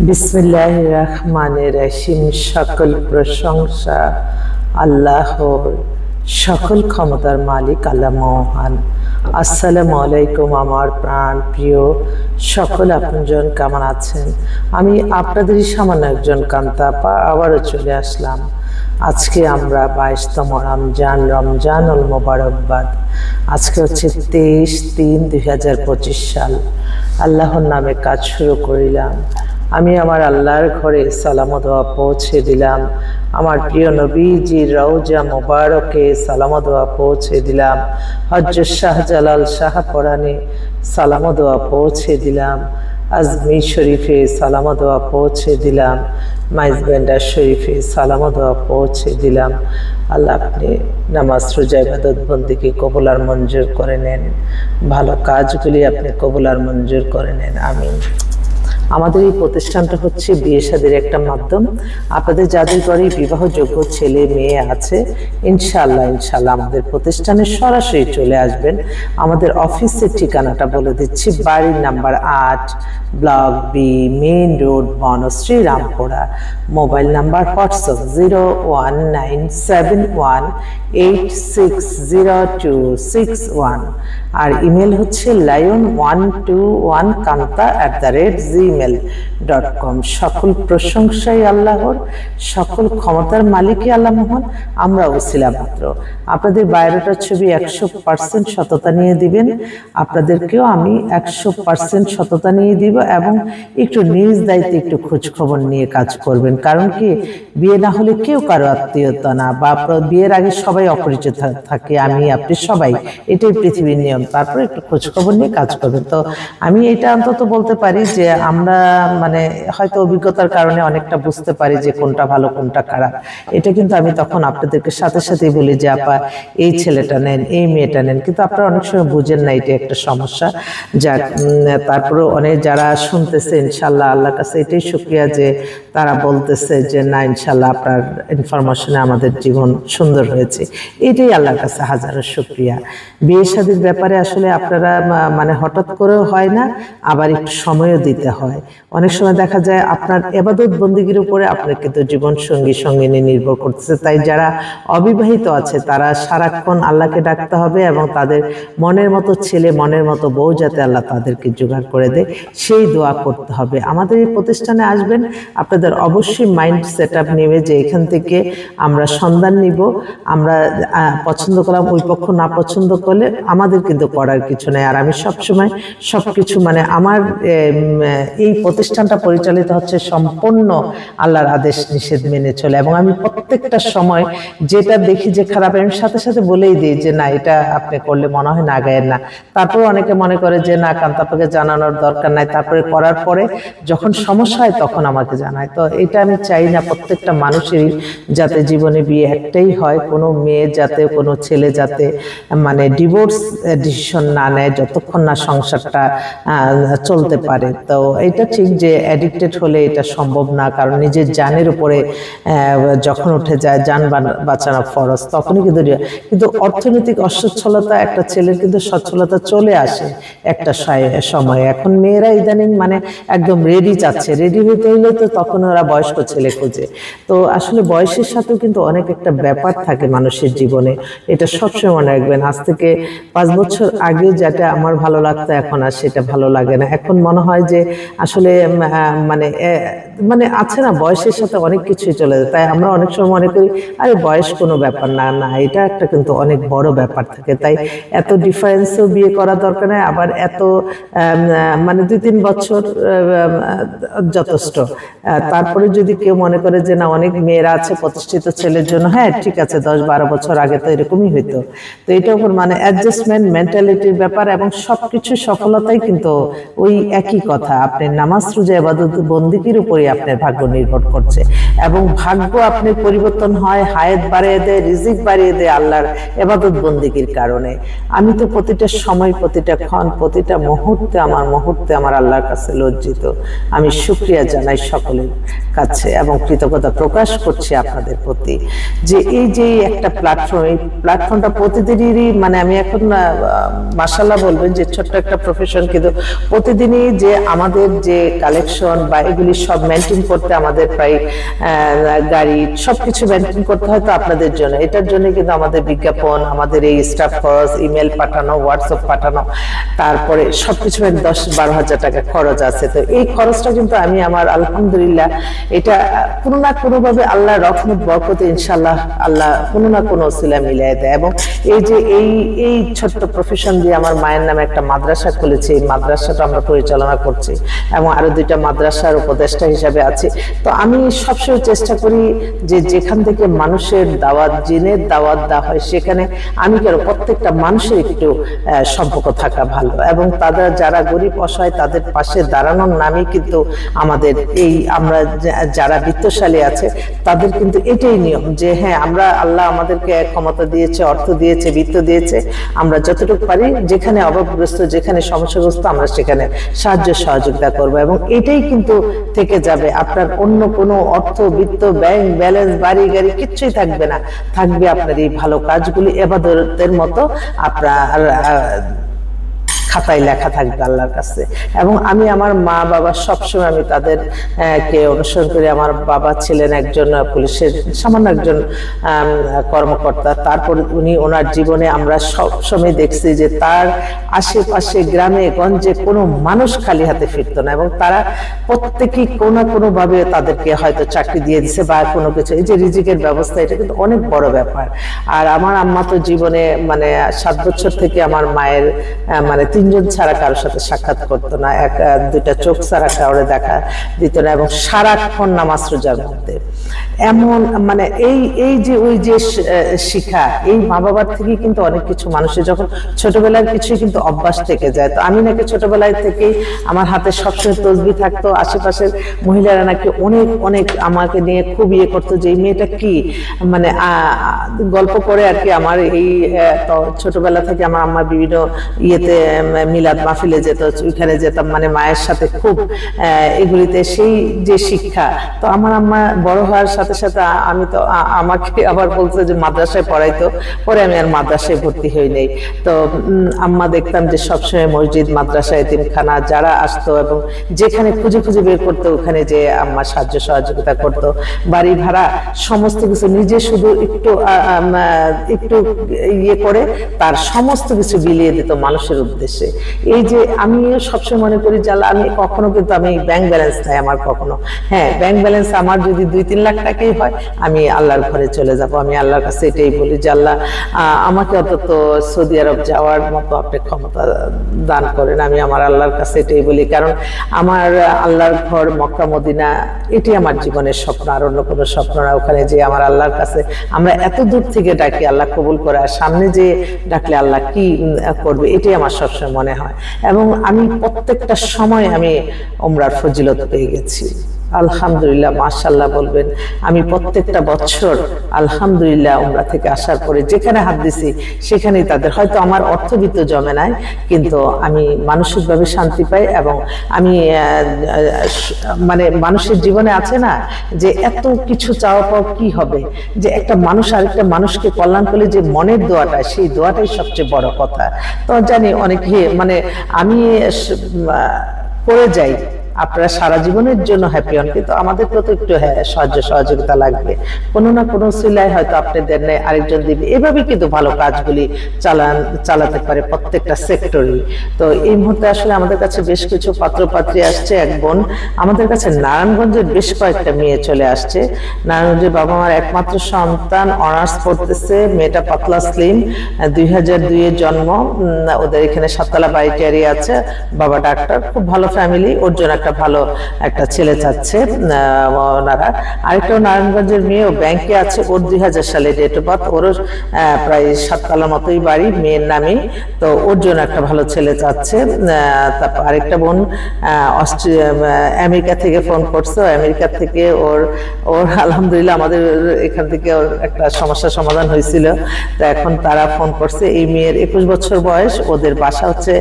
বিসমিল্লাহির রহমানির রহিম। সকল প্রশংসা আল্লাহর, সকল ক্ষমতার মালিক আল্লাহ মহান। আসসালামু আলাইকুম আমার প্রাণ প্রিয় সকল আপনজন, কেমন আছেন? আমি আপনাদেরই সামান্য একজন কান্তাপা আবারও চলে আসলাম। আজকে আমরা 22তম রমজানুল মোবারকবাদ। আজকে হচ্ছে 23/3/2025 সাল। আল্লাহর নামে কাজ শুরু করিলাম। আমি আমার আল্লাহর ঘরে সালাম ও দোয়া পৌঁছে দিলাম। আমার প্রিয় নবীজির রওজা মোবারকে সালাম ও দোয়া পৌঁছে দিলাম। হযরত শাহজালাল শাহপরানে সালাম ও দোয়া পৌঁছে দিলাম। আজমির শরীফে সালাম ও দোয়া পৌঁছে দিলাম। মাইজবেন্ডার শরীফে সালাম ও দোয়া পৌঁছে দিলাম। আল্লাহ আপনি নামাজ রোজা ইবাদত বন্দেগী কবুল আর মঞ্জুর করে নেন। ভালো কাজগুলি আপনি কবুল আর মঞ্জুর করে নেন, আমিন। আমাদের এই প্রতিষ্ঠানটা হচ্ছে বিয়ে শাদীর একটা মাধ্যম। আপনাদের যাদের ঘরে বিবাহযোগ্য ছেলে মেয়ে আছে, ইনশাআল্লাহ আমাদের প্রতিষ্ঠানে সরাসরি চলে আসবেন। আমাদের অফিসের ঠিকানাটা বলে দিচ্ছি। বাড়ির number 8, block B, main road, Banasree, Rampura. Mobile number WhatsApp 01971860261। আর ইমেল হচ্ছে lion121kanta@gmail.com। সকল প্রশংসাই আল্লাহর, সকল ক্ষমতার মালিকই আল্লাহ মহান। আমরা ওসিলা মাত্র। আপনাদের বায়োডাটার ছবি 100% সততা নিয়ে দিবেন। আপনাদেরকেও আমি 100% সততা নিয়ে দিব এবং একটু নিজ দায়িত্বে একটু খোঁজ খবর নিয়ে কাজ করবেন। কারণ কি, বিয়ে না হলে কেউ কারো আত্মীয়তা না, বা বিয়ের আগে সবাই অপরিচিত থাকে, আমি আপনি সবাই, এটাই পৃথিবীর নিয়ম। তারপরে একটু খোঁজ খবর নিয়ে কাজ করবেন। তো আমি এটা অন্তত বলতে পারি যে আমরা হয়তো অভিজ্ঞতার কারণে অনেকটা বুঝতে পারি যে কোনটা ভালো কোনটা খারাপ। এটা কিন্তু আমি তখন আপনাদেরকে সাথে সাথেই বলি যে আপা এই ছেলেটা নেন, এই মেয়েটা নেন, কিন্তু আপনারা অনেক সময় বুঝেন না, এটা একটা সমস্যা। যাক, তারপরে অনেক যারা শুনতেছে ইনশাল্লাহ আল্লাহর কাছে এটাই শুকরিয়া যে তারা বলতেছে যে না, ইনশাল্লাহ আপনার ইনফরমেশনে আমাদের জীবন সুন্দর হয়েছে। এটাই আল্লাহর কাছে হাজারো শুকরিয়া। বিয়ে শাদীর ব্যাপারে আসলে আপনারা হঠাৎ করেও হয় না, আবার একটু সময়ও দিতে হয়। অনেক সময় দেখা যায় আপনার ইবাদত বন্দেগীর উপরে আপনার কিন্তু জীবন সঙ্গিনী নির্ভর করতেছে। তাই যারা অবিবাহিত আছে তারা সারাক্ষণ আল্লাহকে ডাকতে হবে এবং তাদের মনের মতো ছেলে, মনের মতো বউ যাতে আল্লাহ তাদেরকে জোগাড় করে দেয়, সেই দোয়া করতে হবে। আমাদের এই প্রতিষ্ঠানে আসবেন, আপনাদের অবশ্যই মাইন্ড সেট আপ নেবে যে এখান থেকে আমরা সন্ধান নিব। আমরা পছন্দ করলাম, ওই পক্ষ না পছন্দ করলে আমাদের কিন্তু করার কিছু নেই। আর আমি সবসময় সবকিছু আমার এই প্রতিষ্ঠানটা পরিচালিত হচ্ছে সম্পূর্ণ আল্লাহর আদেশ নিষেধ মেনে চলে, এবং আমি প্রত্যেকটা সময় যেটা দেখি যে খারাপ, আমি সাথে সাথে বলেই দিই যে না, এটা আপনি করলে মনে হয় না গায়ের না। তারপরে অনেকে মনে করে যে না, কান্তাপাকে জানানোর দরকার নাই, তারপরে করার পরে যখন সমস্যা হয় তখন আমাকে জানায়। তো এটা আমি চাই না, প্রত্যেকটা মানুষেরই যাতে জীবনে বিয়ে একটাই হয়, কোনো মেয়ে যাতে, কোনো ছেলে যাতে ডিভোর্স ডিসিশন না নেয় যতক্ষণ না সংসারটা চলতে পারে। তো এটা ঠিক যে অ্যাডিক্টেড হলে এটা সম্ভব না, কারণ নিজের জানের উপরে যখন উঠে যায়, জান বাঁচানো ফরজ, তখনই কিন্তু অর্থনৈতিক অসচ্ছলতা, একটা ছেলের কিন্তু সচ্ছলতা চলে আসে একটা সময়। এখন মেয়েরা ইদানিং একদম রেডি চাচ্ছে, রেডি হইতে হইলে তো তখন ওরা বয়স্ক ছেলে খোঁজে। তো আসলে বয়সের সাথেও কিন্তু অনেক একটা ব্যাপার থাকে মানুষের জীবনে, এটা সবসময় মনে রাখবেন। আজ থেকে 5 বছর আগে যেটা আমার ভালো লাগতো এখন আর সেটা ভালো লাগে না। এখন মনে হয় যে আসলে আছে না, বয়সের সাথে অনেক কিছুই চলে যায়। তাই আমরা অনেক সময় মনে করি আরে বয়স কোনো ব্যাপার না, না এটা একটা কিন্তু অনেক বড় ব্যাপার থাকে। তাই এত ডিফারেন্সও বিয়ে করা দরকার নেই, আবার এত 2-3 বছর যথেষ্ট। তারপরে যদি কেউ মনে করে যে না, অনেক মেয়েরা আছে প্রতিষ্ঠিত ছেলের জন্য, হ্যাঁ ঠিক আছে, 10-12 বছর আগে তো এরকমই হইতো। তো এটা উপর অ্যাডজাস্টমেন্ট, মেন্টালিটির ব্যাপার, এবং সবকিছু সফলতাই কিন্তু ওই একই কথা। আপনি নামাজ রোজা ইবাদত বন্দেগীর উপরে আপনার ভাগ্য নির্ভর করছে, এবং ভাগ্য আপনার পরিবর্তন হয়, হায়াত বাড়িয়ে দেয়, রিজিক বাড়িয়ে দেয় আল্লাহর ইবাদত বন্দেগীর কারণে। আমি তো প্রতিটা সময়, প্রতিটা ক্ষণ, প্রতিটা মুহূর্তে আমার আল্লাহর কাছে লজ্জিত। আমি শুকরিয়া জানাই সকলের কাছে এবং কৃতজ্ঞতা প্রকাশ করছি আপনাদের প্রতি যে এই যে একটা প্ল্যাটফর্ম, এই প্ল্যাটফর্মটা প্রতিদিনই আমি এখন মাশাআল্লাহ বলবেন যে ছোট্ট একটা প্রফেশন, কিন্তু প্রতিদিনই যে আমাদের যে কালেকশন বা এগুলি সব মেনটেন করতে আমাদের প্রায় গাড়ি সবকিছু মেনটেন করতে হয়। তো আপনাদের জন্য এটার জন্য কিন্তু আমাদের বিজ্ঞাপন, আমাদের এই স্টাফ খরচ, ইমেল পাঠানো, হোয়াটসঅ্যাপ পাঠানো, তারপরে সবকিছু 10-12 হাজার টাকা খরচ আছে। তো এই খরচটা কিন্তু আমি আমার আলহামদুলিল্লাহ এটা কোনো না কোনো ভাবে আল্লাহ রহমত বরকতে ইনশাআল্লাহ আল্লাহ কোনো না কোনো ওসিলা মিলিয়ে দেয়। এবং এই যে এই ছোট্ট প্রফেশন দিয়ে আমার মায়ের নামে একটা মাদ্রাসা খুলেছি, এই মাদ্রাসাটা আমরা পরিচালনা করছি এবং আরো 2টা মাদ্রাসার উপদেষ্টা হিসাবে আছি। তো আমি সবসময় চেষ্টা করি যে যেখান থেকে মানুষের দাওয়াত, জিনের দাওয়াত দেওয়া হয়, সেখানে আমি কেন প্রত্যেকটা মানুষের একটু সম্পর্ক থাকা ভালো এবং তাদের যারা গরিব অসহায় তাদের পাশে দাঁড়ানোর নামই কিন্তু আমাদের এই আমরা যারা বিত্তশালী আছে তাদের কিন্তু এটাই নিয়ম যে হ্যাঁ আমরা আল্লাহ আমাদেরকে ক্ষমতা দিয়েছে, অর্থ দিয়েছে, বিত্ত দিয়েছে, আমরা যতটুকু পারি যেখানে অভাবগ্রস্ত, যেখানে সমস্যাগ্রস্ত আমরা সেখানে সাহায্য সহযোগিতা করব এবং এটাই কিন্তু থেকে যাবে। আপনার অন্য কোনো অর্থ, বিত্ত, ব্যাংক ব্যালেন্স, বাড়ি গাড়ি কিচ্ছুই থাকবে না, থাকবে আপনার এই ভালো কাজগুলি ইবাদতের মতো আপনার খাতায় লেখা থাকবে আল্লাহর কাছে। এবং আমি আমার মা বাবা সবসময় আমি তাদের কে অনুসরণ করি। আমার বাবা ছিলেন একজন পুলিশের সামান্য একজন কর্মকর্তা, তারপরে উনি ওনার জীবনে আমরা সবসময় দেখছি যে তার আশেপাশে গ্রামে গঞ্জে কোনো মানুষ খালি হাতে ফিরতো না এবং তারা প্রত্যেকেই কোনো না কোনো ভাবে তাদেরকে হয়তো চাকরি দিয়ে দিছে বা কোনো কিছু। এই যে রিজিকের ব্যবস্থা, এটা কিন্তু অনেক বড় ব্যাপার। আর আমার আম্মা তো জীবনে মানে 7 বছর থেকে আমার মায়ের মানে 3জন ছাড়া কারোর সাথে সাক্ষাৎ করতো না, 1-2টা চোখ ছাড়া কাউরে দেখা দিত না এবং সারাক্ষণ নামাজ রোজার মধ্যে। এমন মানে এই যে ওই যে শিক্ষা এই মা বাবার থেকে কিন্তু অনেক কিছু মানুষের যখন ছোটবেলার কিছুই কিন্তু অভ্যাস থেকে যায়। তো আমি নাকি ছোটবেলায় থেকেই আমার হাতে সবসময় তসবিহ থাকতো, আশেপাশের মহিলারা নাকি অনেক আমাকে নিয়ে খুব ইয়ে করতো যে এই মেয়েটা কি মানে গল্প করে আর কি। আমার এই ছোটবেলা থেকে আমার আম্মা বিভিন্ন ইয়েতে মিলাদ মাহফিলে যেত, ওইখানে যেতাম, মানে মায়ের সাথে খুব এগুলিতে সেই যে শিক্ষা। তো আমার আম্মা বড় হওয়ার সাথে সাথে আমি তো আমাকে আবার বলছে যে মাদ্রাসায় পড়াইতো, পরে আমি আর মাদ্রাসায় ভর্তি হই নাই। তো আম্মা দেখতাম যে সবসময় মসজিদ, মাদ্রাসা, এতিমখানা যারা আসতো এবং যেখানে খুঁজে খুঁজে বের করতো ওখানে যে আম্মা সাহায্য সহযোগিতা করতো। বাড়ি ভাড়া সমস্ত কিছু নিজে শুধু একটু ইয়ে করে তার সমস্ত কিছু বিলিয়ে দিত মানুষের উদ্দেশ্যে। এই যে আমি সবসময় মনে করি যে আমি কখনো কিন্তু আমি ব্যাংক ব্যালেন্স নাই আমার কখনো, হ্যাঁ ব্যাংক ব্যালেন্স আমার যদি 2-3 লাখ টাকাই হয় আমি আল্লাহর ঘরে চলে যাব। আমি আল্লাহর কাছে এটাই বলি যে আল্লাহ আমাকে অন্তত সৌদি আরব যাওয়ার মতো আপনি ক্ষমতা দান করেন। আমি আমার আল্লাহর কাছে এটাই বলি, কারণ আমার আল্লাহর ঘর মক্কা মদিনা এটি আমার জীবনের স্বপ্ন, আর অন্য কোনো স্বপ্ন না। ওখানে যে আমার আল্লাহর কাছে আমরা এত দূর থেকে ডাকি আল্লাহ কবুল করে, আর সামনে যে ডাকলে আল্লাহ কি করবে এটাই আমার সবসময় মনে হয়। এবং আমি প্রত্যেকটা সময় আমি উমরার ফজিলত পেয়ে গেছি আলহামদুলিল্লাহ, মাশাআল্লাহ বলবেন। আমি প্রত্যেকটা বছর আলহামদুলিল্লাহ উমরা থেকে আসার পরে যেখানে হাত দিছি সেখানেই তাদের হয়তো আমার অর্থবিত্ত জমে নাই, কিন্তু আমি মানসিকভাবে শান্তি পাই। এবং আমি মানে মানুষের জীবনে আছে না যে এত কিছু চাওয়া পাওয়া কি হবে, যে একটা মানুষ আরেকটা মানুষকে কল্যাণ করলে যে মনের দোয়াটা, সেই দোয়াটাই সবচেয়ে বড় কথা। তো জানি অনেকে মানে আমি করে যাই আপনারা সারা জীবনের জন্য হ্যাপি হন, কিন্তু আমাদেরকেও তো একটু সাহায্য সহযোগিতা লাগবে, কোনো না কোনো সিলাই হয়তো আপনি দেন নাই আরেকজন দিবে। এভাবে কিন্তু ভালো কাজগুলি চালাতে পারে প্রত্যেকটা সেক্টরই। তো এই মুহূর্তে আসলে আমাদের কাছে বেশ কিছু পাত্রপাত্রী আসছে। এক বোন আমাদের কাছে নারায়ণগঞ্জের বেশ কয়েকটা মেয়ে চলে আসছে। নারায়ণগঞ্জের বাবা মার একমাত্র সন্তান, অনার্স পড়তেছে, মেয়েটা পাতলা স্লিম, 2002-এ জন্ম, ওদের এখানে সাততলা বাড়িটারি আছে, বাবা ডাক্তার, খুব ভালো ফ্যামিলি, ওর জন্য ভালো একটা ছেলে চাচ্ছে ওনারা। আরেকটা নারায়ণগঞ্জের মেয়েও ব্যাংকে আছে, ওর 2000 সালে ডেট অফ বার্থ, ওরও প্রায় 7 তলা মতোই বাড়ি মেয়ের নামে, তো ওর জন্য একটা ভালো ছেলে চাচ্ছে। তারপর আরেকটা বোন আমেরিকা থেকে ফোন করছে, আমেরিকা থেকে ওর আলহামদুলিল্লাহ আমাদের এখান থেকে ওর একটা সমস্যার সমাধান হয়েছিল। তো এখন তারা ফোন করছে, এই মেয়ের 21 বছর বয়স, ওদের বাসা হচ্ছে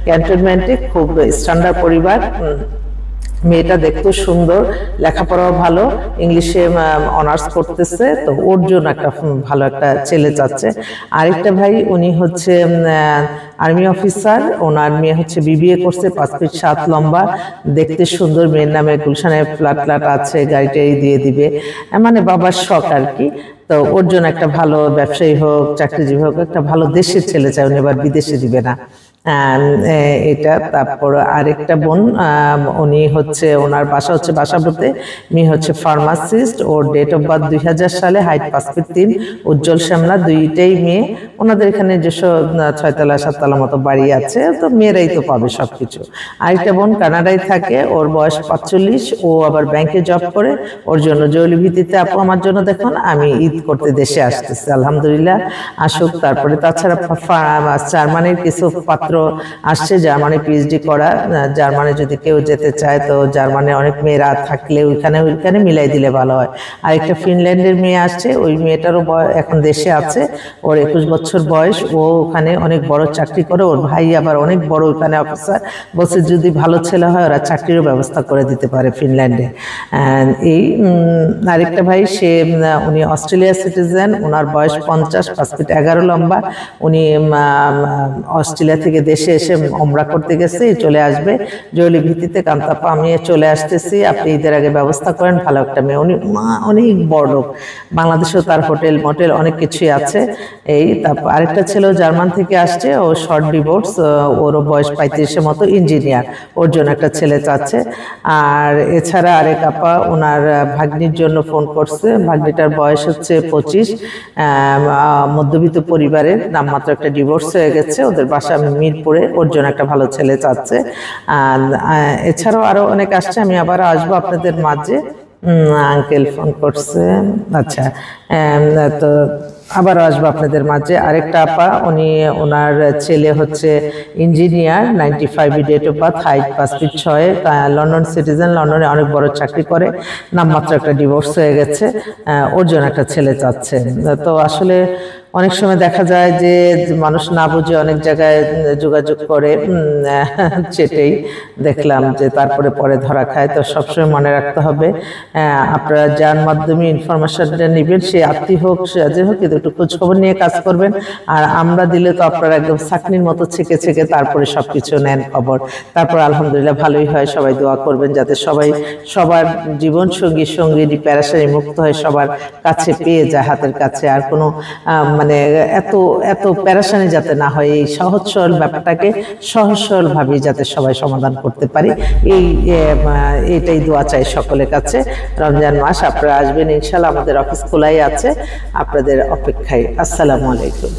ক্যান্টনমেন্টে, খুব স্ট্যান্ডার্ড পরিবার, মেয়েটা দেখতেও সুন্দর, লেখাপড়াও ভালো, ইংলিশে অনার্স করতেছে, তো ওর জন্য একটা ভালো একটা ছেলে চাচ্ছে। আরেকটা ভাই উনি হচ্ছে আর্মি অফিসার, ওনার মেয়ে হচ্ছে বিবিএ করছে, 5 ফিট 7 লম্বা, দেখতে সুন্দর, মেয়ের নামে গুলশানে ফ্ল্যাট আছে, গাড়িটাই দিয়ে দিবে, মানে বাবার শখ আর কি। তো ওর জন্য একটা ভালো ব্যবসায়ী হোক, চাকরিজীবী হোক, একটা ভালো দেশের ছেলে চাই, উনি এবার বিদেশে দিবে না, এটা। তারপর আরেকটা বোন, উনি হচ্ছে ওনার বাসা হচ্ছে বাসাবোতে, মেয়ে হচ্ছে ফার্মাসিস্ট, ওর ডেট অফ বার্থ 2000 সালে, হাইট 5 ফিট 3, উজ্জ্বল শ্যামলা, দুইটাই মেয়ে। ওনাদের এখানে যেসব 6 তলা 7 তলা মতো বাড়ি আছে, তো মেয়েরাই তো পাবে সবকিছু। আরেকটা বোন কানাডায় থাকে, ওর বয়স 45, ও আবার ব্যাংকে জব করে, ওর জন্য জরুরি ভিত্তিতে আপু আমার জন্য দেখুন, আমি ঈদ করতে দেশে আসতেছি, আলহামদুলিল্লাহ আসুক। তারপরে তাছাড়া জার্মানির কিছু পাত্র আসছে, জার্মানি পিএইচডি করা, জার্মানি যদি কেউ যেতে চায়, তো জার্মানি অনেক মেয়েরা থাকলে ওইখানে মিলাই দিলে ভালো হয়। আর একটা ফিনল্যান্ডের মেয়ে আসছে, ওই মেয়েটারও এখন দেশে আছে, ওর 21 বছর বয়স, ও ওখানে অনেক বড় চাকরি করে, ওর ভাই আবার অনেক বড় ওখানে অফিসার, বলছে যদি ভালো ছেলে হয় ওরা চাকরিরও ব্যবস্থা করে দিতে পারে ফিনল্যান্ডে। এই আরেকটা ভাই, উনি অস্ট্রেলিয়া সিটিজেন, ওনার বয়স 50, 5 ফিট 11 লম্বা, উনি অস্ট্রেলিয়া থেকে দেশে এসে ওমরা করতে গেছে, চলে আসবে জরুরি ভিত্তিতে, কান্তাপা আমি চলে আসতেছি, আপনি ঈদের আগে ব্যবস্থা করেন, ভালো একটা মেয়ে, উনি অনেক বড় লোক, বাংলাদেশেও তার হোটেল মোটেল অনেক কিছুই আছে। এই তারপর আরেকটা ছেলে জার্মান থেকে আসছে, ও শর্ট ডিভোর্স, ওরও বয়স 35-এর মতো, ইঞ্জিনিয়ার, ওর জন্য একটা ছেলে চাচ্ছে। আর এছাড়া আরেক আপা ওনার ভাগ্নির জন্য ফোন করছে, ভাগ্নিটার বয়স হচ্ছে 25, মধ্যবিত্ত পরিবারের, নামমাত্র একটা ডিভোর্স হয়ে গেছে, ওদের বাসা মিরপুরে, ওর জন্য একটা ভালো ছেলে চাচ্ছে। আর এছাড়াও আরো অনেক আসছে, আমি আবার আসবো আপনাদের মাঝে। আঙ্কেল ফোন করছে, আচ্ছা, তো আবারও আসবো আপনাদের মাঝে। আরেকটা আপা, ওনার ছেলে হচ্ছে engineer, 95 date of birth, height 5 feet 6, London citizen, লন্ডনে অনেক বড় চাকরি করে, নামমাত্র একটা ডিভোর্স হয়ে গেছে, ওর জন্য একটা ছেলে চাচ্ছে। তো আসলে অনেক সময় দেখা যায় যে মানুষ না বুঝে অনেক জায়গায় যোগাযোগ করে, সেটাই দেখলাম যে তারপরে পরে ধরা খায়। তো সবসময় মনে রাখতে হবে, আপনারা যার মাধ্যমে ইনফরমেশনটা নেবেন, সে আত্মীয় হোক, সে যে হোক, কিন্তু একটু খোঁজ খবর নিয়ে কাজ করবেন। আর আমরা দিলে তো আপনারা একদম চাকনির মতো ছেকে ছেকে তারপরে সবকিছু নেন খবর, তারপর আলহামদুলিল্লাহ ভালোই হয়। সবাই দোয়া করবেন যাতে সবার জীবন সঙ্গী প্যারাসারি মুক্ত হয়ে সবার কাছে পেয়ে যায়, হাতের কাছে। আর কোনো মানে এত প্যারাসানি যাতে না হয়, এই সহজ সরল ব্যাপারটাকে সহজ সরল ভাবে যাতে সবাই সমাধান করতে পারি, এইটাই দোয়া চাই সকলের কাছে। রমজান মাস আপনারা আসবেন ইনশাআল্লাহ, আমাদের অফিস খোলাই আছে, আপনাদের অপেক্ষায়। আসসালামু আলাইকুম।